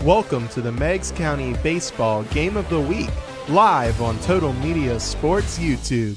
Welcome to the Meigs County Baseball Game of the Week, live on Total Media Sports YouTube.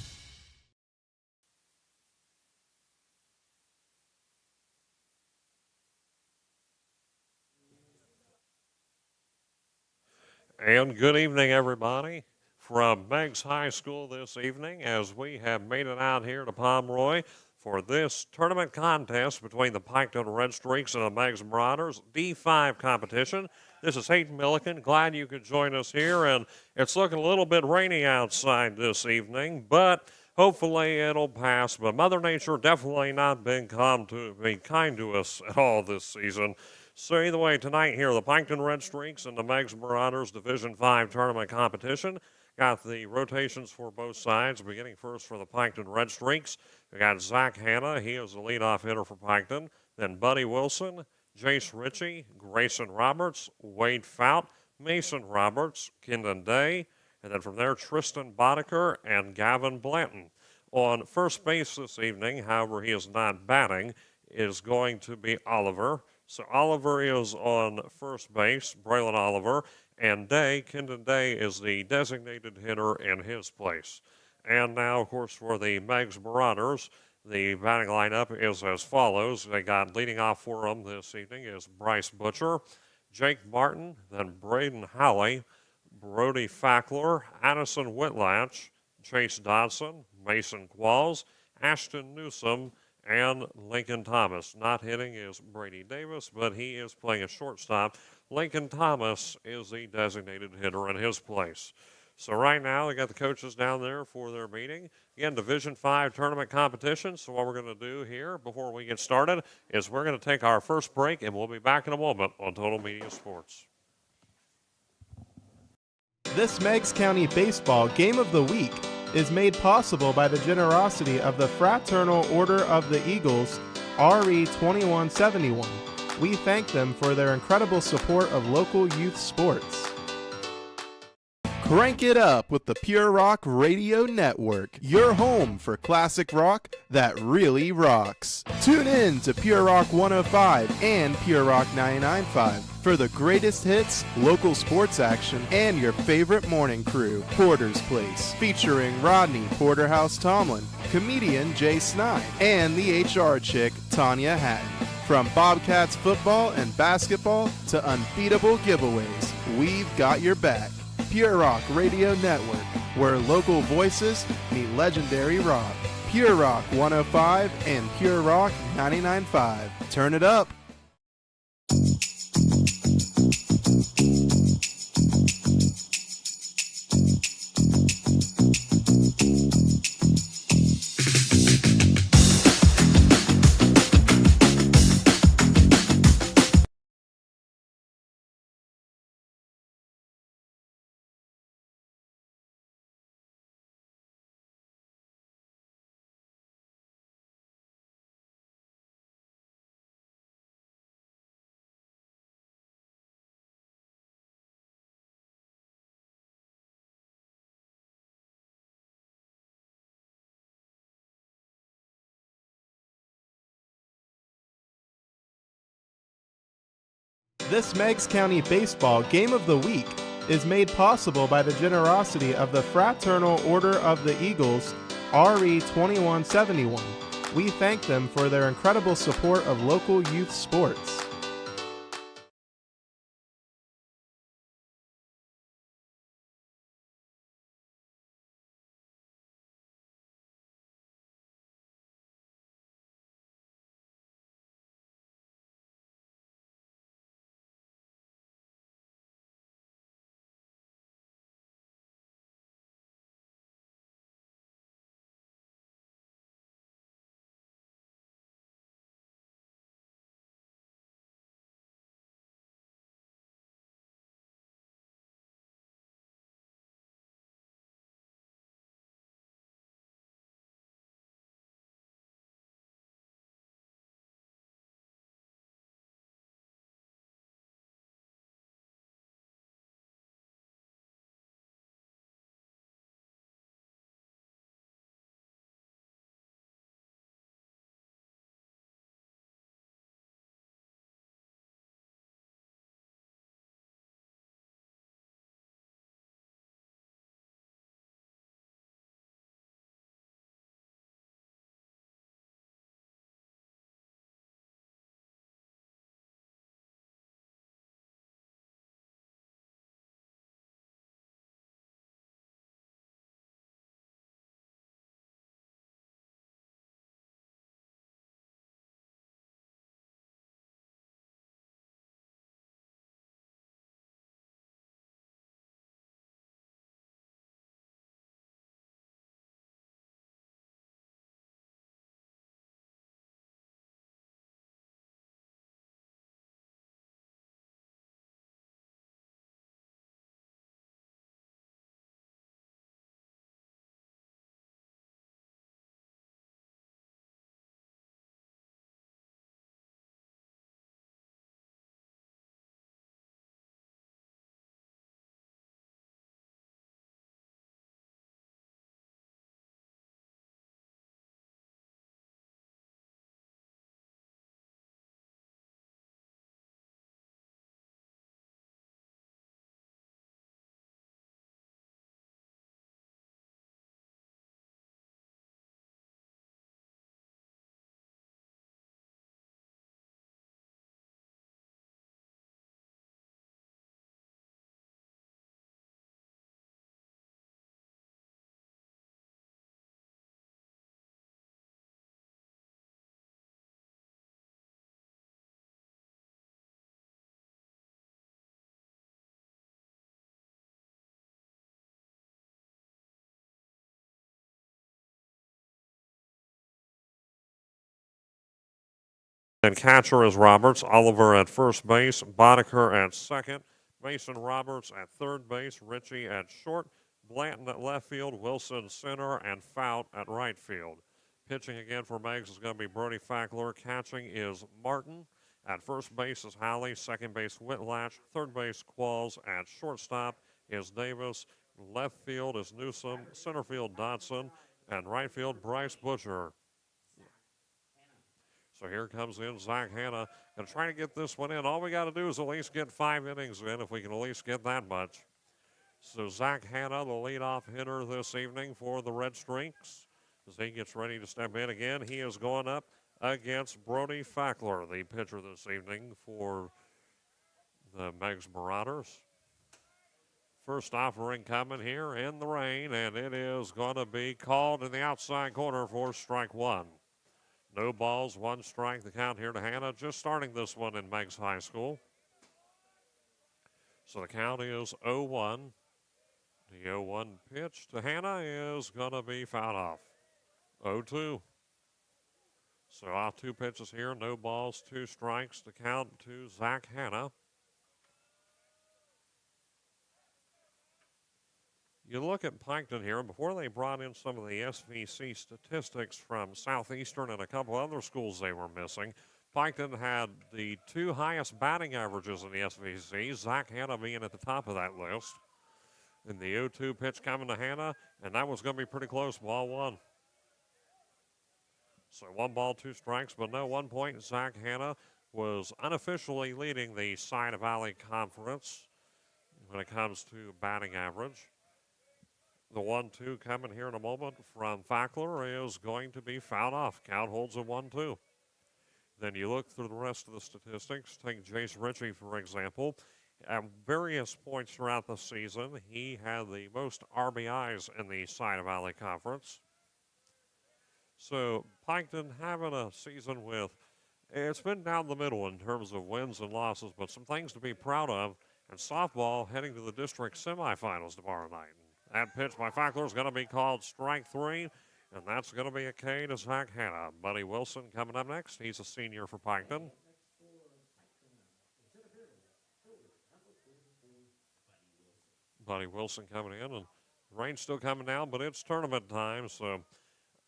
And good evening, everybody, from Meigs High School this evening as we have made it out here to Pomeroy for this tournament contest between the Piketon Red Streaks and the Meigs Marauders D5 competition. This is Hayden Milliken. Glad you could join us here, and it's looking a little bit rainy outside this evening, but hopefully it'll pass. But Mother Nature definitely not been kind to us at all this season. So either way, tonight here, the Piketon Red Streaks and the Meigs Marauders Division 5 tournament competition. Got the rotations for both sides, beginning first for the Piketon Red Streaks. We got Zach Hanna. He is the leadoff hitter for Piketon. Then Buddy Wilson, Jace Ritchie, Grayson Roberts, Wade Fout, Mason Roberts, Kendon Day, and then from there, Tristan Boddicker and Gavin Blanton. On first base this evening, however, he is not batting, is going to be Oliver. So Oliver is on first base, Braylon Oliver, and Kendon Day, is the designated hitter in his place. And now, of course, for the Meigs Marauders, the batting lineup is as follows. They got leading off for them this evening is Bryce Butcher, Jake Martin, then Braden Howley, Brody Fackler, Addison Whitlatch, Chase Dodson, Mason Qualls, Ashton Newsom, and Lincoln Thomas. Not hitting is Brady Davis, but he is playing a shortstop. Lincoln Thomas is the designated hitter in his place. So right now, they got the coaches down there for their meeting. Again, Division 5 tournament competition. So what we're going to do here before we get started is we're going to take our first break, and we'll be back in a moment on Total Media Sports. This Meigs County Baseball Game of the Week is made possible by the generosity of the Fraternal Order of the Eagles, RE 2171. We thank them for their incredible support of local youth sports. Crank it up with the Pure Rock Radio Network, your home for classic rock that really rocks. Tune in to Pure Rock 105 and Pure Rock 99.5 for the greatest hits, local sports action, and your favorite morning crew, Porter's Place, featuring Rodney Porterhouse Tomlin, comedian Jay Snide, and the HR chick, Tanya Hatton. From Bobcats football and basketball to unbeatable giveaways, we've got your back. Pure Rock Radio Network, where local voices meet legendary rock. Pure Rock 105 and Pure Rock 99.5. Turn it up. This Meigs County Baseball Game of the Week is made possible by the generosity of the Fraternal Order of the Eagles, RE 2171. We thank them for their incredible support of local youth sports. And catcher is Roberts. Oliver at first base. Boddicker at second. Mason Roberts at third base. Ritchie at short. Blanton at left field. Wilson center. And Fout at right field. Pitching again for Meigs is going to be Brody Fackler. Catching is Martin. At first base is Howley. Second base Whitlatch. Third base Qualls. At shortstop is Davis. Left field is Newsom. Center field Dodson. And right field Bryce Butcher. So here comes in Zach Hanna. Going to try to get this one in. All we got to do is at least get 5 innings in, if we can at least get that much. So Zach Hanna, the leadoff hitter this evening for the Red Streaks. As he gets ready to step in again, he is going up against Brody Fackler, the pitcher this evening for the Meigs Marauders. First offering coming here in the rain, and it is going to be called in the outside corner for strike one. No balls, 1 strike. The count here to Hanna, just starting this one in Meigs High School. So the count is 0-1. The 0-1 pitch to Hanna is going to be fouled off. 0-2. So off 2 pitches here, no balls, 2 strikes. The count to Zach Hanna. You look at Piketon here, and before they brought in some of the SVC statistics from Southeastern and a couple other schools they were missing, Piketon had the 2 highest batting averages in the SVC, Zach Hanna being at the top of that list. And the 0-2 pitch coming to Hanna, and that was going to be pretty close, ball 1. So 1 ball, 2 strikes, but no, 1 point. Zach Hanna was unofficially leading the Side Valley Conference when it comes to batting average. The 1-2 coming here in a moment from Fackler is going to be fouled off. Count holds a 1-2. Then you look through the rest of the statistics. Take Jace Ritchie, for example. At various points throughout the season, he had the most RBIs in the Side Valley Conference. So Piketon having a season with, it's been down the middle in terms of wins and losses, but some things to be proud of. And softball heading to the district semifinals tomorrow night. That pitch by Fackler is going to be called strike 3, and that's going to be a K to Zach Hanna. Buddy Wilson coming up next. He's a senior for Piketon. Buddy Wilson coming in, and the rain's still coming down, but it's tournament time, so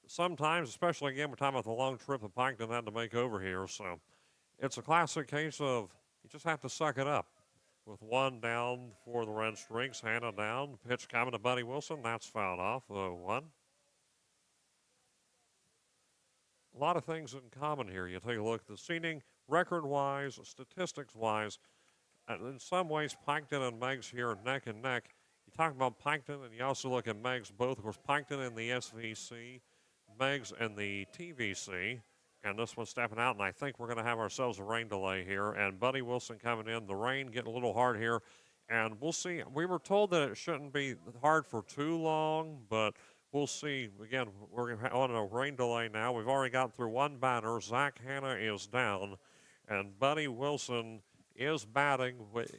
sometimes, especially again, we're talking about the long trip that Piketon had to make over here, so it's a classic case of you just have to suck it up. With 1 down for the Red Streaks, Hanna down. Pitch coming to Buddy Wilson. That's fouled off. 0-1. A lot of things in common here. You take a look at the seating, record-wise, statistics-wise. In some ways, Piketon and Meigs here neck and neck. You talk about Piketon, and you also look at Meigs both. Of course, Piketon in the SVC, Meigs in the TVC. And this one's stepping out, and I think we're going to have ourselves a rain delay here. And Buddy Wilson coming in. The rain getting a little hard here. And we'll see. We were told that it shouldn't be hard for too long, but we'll see. Again, we're on a rain delay now. We've already got through 1 batter. Zach Hanna is down. And Buddy Wilson is batting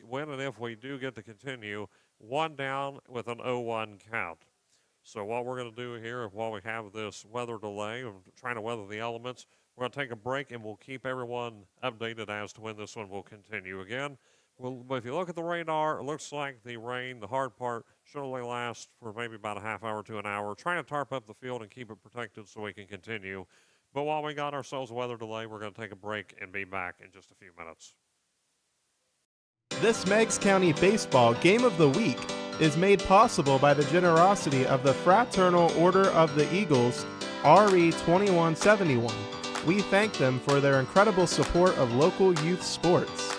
when and if we do get to continue. 1 down with an 0-1 count. So what we're going to do here while we have this weather delay, trying to weather the elements, we're going to take a break, and we'll keep everyone updated as to when this one will continue. Again, if you look at the radar, it looks like the rain, the hard part, should only last for maybe about a half hour to an hour. Trying to tarp up the field and keep it protected so we can continue. But while we got ourselves a weather delay, we're going to take a break and be back in just a few minutes. This Meigs County Baseball Game of the Week is made possible by the generosity of the Fraternal Order of the Eagles, RE 2171. We thank them for their incredible support of local youth sports.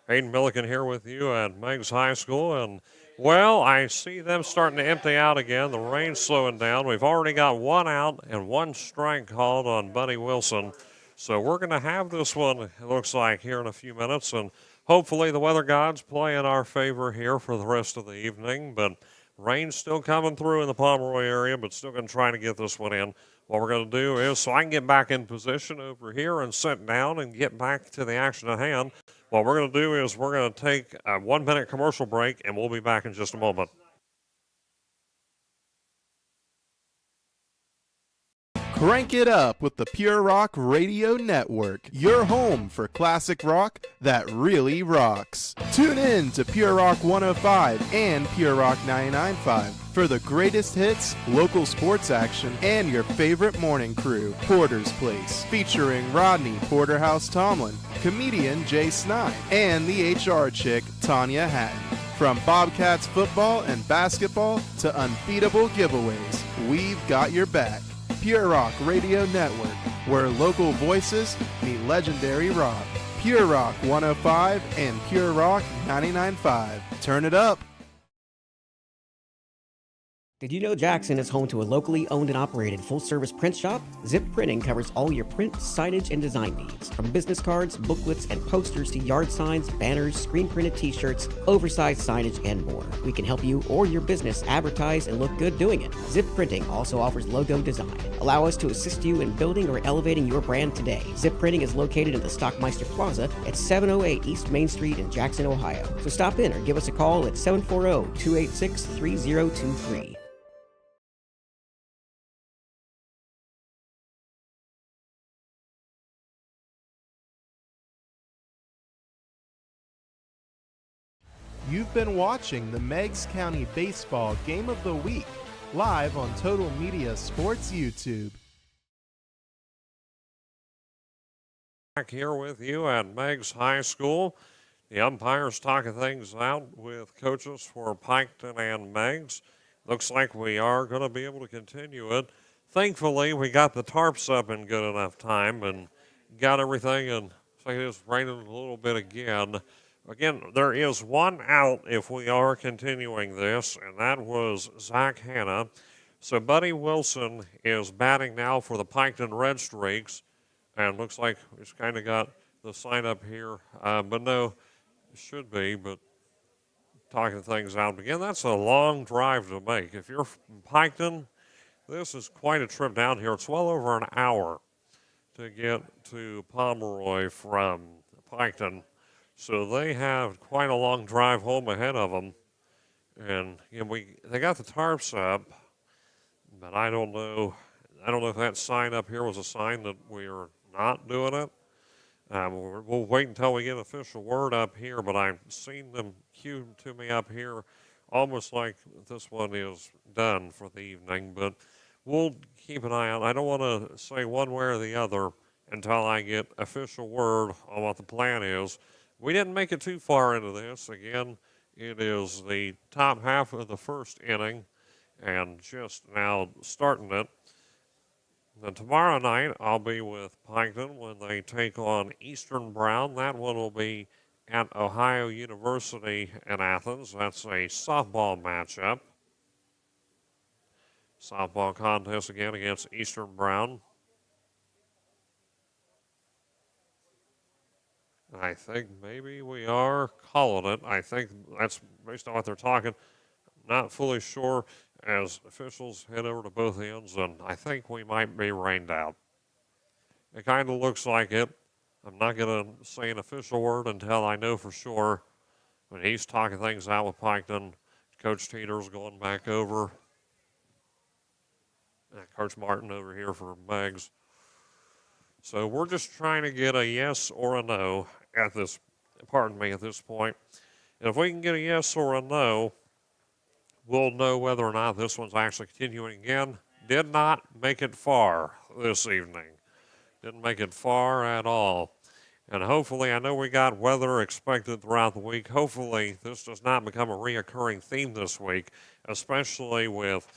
Aiden Milliken here with you at Meigs High School, and well, I see them starting to empty out again. The rain's slowing down. We've already got one out and one strike called on Buddy Wilson. So we're going to have this one, it looks like, here in a few minutes, and hopefully the weather gods play in our favor here for the rest of the evening. But rain's still coming through in the Pomeroy area, but still going to try to get this one in. What we're going to do is, so I can get back in position over here and sit down and get back to the action at hand, what we're going to do is we're going to take a 1-minute commercial break, and we'll be back in just a moment. Crank it up with the Pure Rock Radio Network, your home for classic rock that really rocks. Tune in to Pure Rock 105 and Pure Rock 99.5 for the greatest hits, local sports action, and your favorite morning crew, Porter's Place, featuring Rodney Porterhouse Tomlin, comedian Jay Snide, and the HR chick, Tanya Hatton. From Bobcats football and basketball to unbeatable giveaways, we've got your back. Pure Rock Radio Network, where local voices meet legendary rock. Pure Rock 105 and Pure Rock 99.5. Turn it up. Did you know Jackson is home to a locally owned and operated full-service print shop? Zip Printing covers all your print, signage, and design needs. From business cards, booklets, and posters to yard signs, banners, screen-printed t-shirts, oversized signage, and more. We can help you or your business advertise and look good doing it. Zip Printing also offers logo design. Allow us to assist you in building or elevating your brand today. Zip Printing is located in the Stockmeister Plaza at 708 East Main Street in Jackson, Ohio. So stop in or give us a call at 740-286-3023. You've been watching the Meigs County Baseball Game of the Week, live on Total Media Sports YouTube. Back here with you at Meigs High School. The umpires talking things out with coaches for Piketon and Meigs. Looks like we are going to be able to continue it. Thankfully, we got the tarps up in good enough time and got everything, and it's like it's raining a little bit again. Again, there is one out if we are continuing this, and that was Zach Hanna. So Buddy Wilson is batting now for the Piketon Red Streaks, and looks like we've kind of got the sign up here, but no, it should be, but talking things out. Again, that's a long drive to make. If you're from Piketon, this is quite a trip down here. It's well over an hour to get to Pomeroy from Piketon. So they have quite a long drive home ahead of them. And you know, they got the tarps up, but I don't know if that sign up here was a sign that we are not doing it. We'll wait until we get official word up here, but I've seen them cue to me up here almost like this one is done for the evening. But we'll keep an eye out. I don't want to say one way or the other until I get official word on what the plan is. We didn't make it too far into this. Again, it is the top half of the first inning and just now starting it. Then tomorrow night, I'll be with Piketon when they take on Eastern Brown. That one will be at Ohio University in Athens. That's a softball matchup. Softball contest again against Eastern Brown. I think maybe we are calling it. I think that's based on what they're talking. Not fully sure as officials head over to both ends, and I think we might be rained out. It kind of looks like it. I'm not going to say an official word until I know for sure. When he's talking things out with Piketon, Coach Teeter's going back over. Coach Martin over here for Meigs. So we're just trying to get a yes or a no at this point. And if we can get a yes or a no, we'll know whether or not this one's actually continuing again. Did not make it far this evening. Didn't make it far at all. And hopefully, I know we got weather expected throughout the week. Hopefully, this does not become a reoccurring theme this week, especially with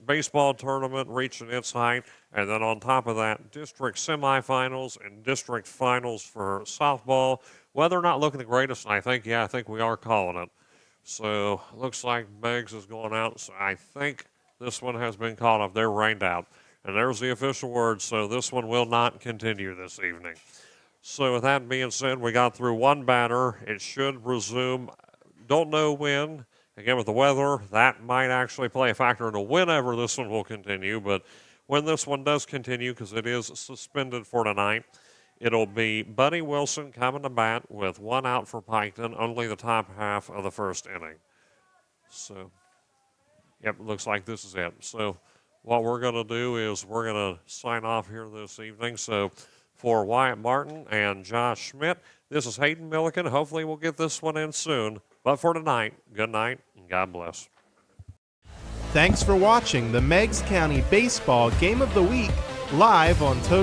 baseball tournament reaching its height, and then on top of that, district semifinals and district finals for softball. weather not looking the greatest, and I think we are calling it. So looks like Meigs is going out, so I think this one has been called off. They're rained out. And there's the official word, so this one will not continue this evening. So with that being said, we got through one batter. It should resume. Don't know when. Again, with the weather, that might actually play a factor into whenever this one will continue. But when this one does continue, because it is suspended for tonight, it'll be Buddy Wilson coming to bat with one out for Piketon, only the top half of the first inning. So, yep, looks like this is it. So what we're going to do is we're going to sign off here this evening. So for Wyatt Martin and Josh Schmidt, this is Hayden Milliken. Hopefully we'll get this one in soon. But for tonight, good night and God bless. Thanks for watching the Meigs County Baseball Game of the Week live on Total